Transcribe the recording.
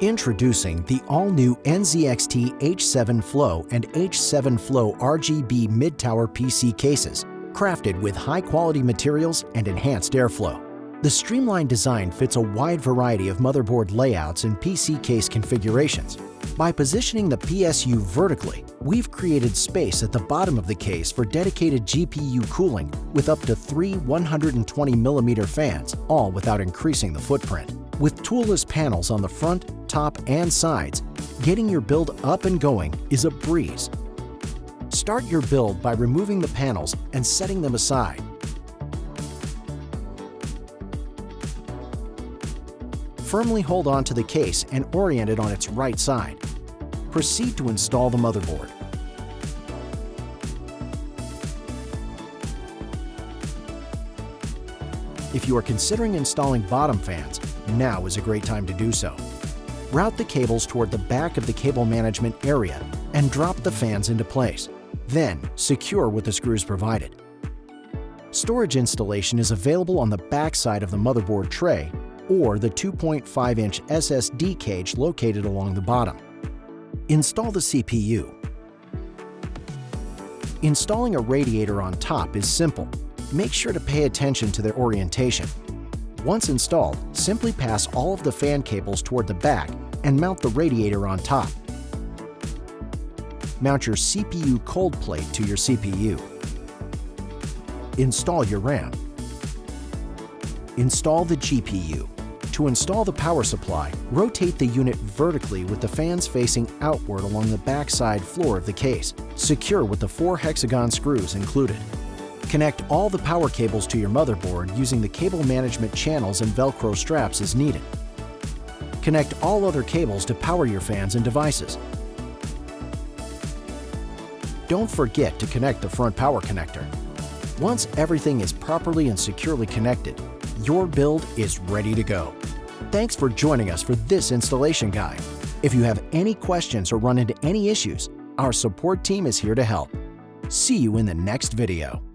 Introducing the all-new NZXT H7 Flow and H7 Flow RGB mid-tower PC cases, crafted with high-quality materials and enhanced airflow. The streamlined design fits a wide variety of motherboard layouts and PC case configurations. By positioning the PSU vertically, we've created space at the bottom of the case for dedicated GPU cooling with up to 3 120mm fans, all without increasing the footprint. With toolless panels on the front, top, and sides, getting your build up and going is a breeze. Start your build by removing the panels and setting them aside. Firmly hold on to the case and orient it on its right side. Proceed to install the motherboard. If you are considering installing bottom fans, now is a great time to do so. Route the cables toward the back of the cable management area and drop the fans into place. Then, secure with the screws provided. Storage installation is available on the back side of the motherboard tray or the 2.5-inch SSD cage located along the bottom. Install the CPU. Installing a radiator on top is simple. Make sure to pay attention to their orientation. Once installed, simply pass all of the fan cables toward the back and mount the radiator on top. Mount your CPU cold plate to your CPU. Install your RAM. Install the GPU. To install the power supply, rotate the unit vertically with the fans facing outward along the backside floor of the case, secure with the 4 hexagon screws included. Connect all the power cables to your motherboard using the cable management channels and Velcro straps as needed. Connect all other cables to power your fans and devices. Don't forget to connect the front power connector. Once everything is properly and securely connected, your build is ready to go. Thanks for joining us for this installation guide. If you have any questions or run into any issues, our support team is here to help. See you in the next video.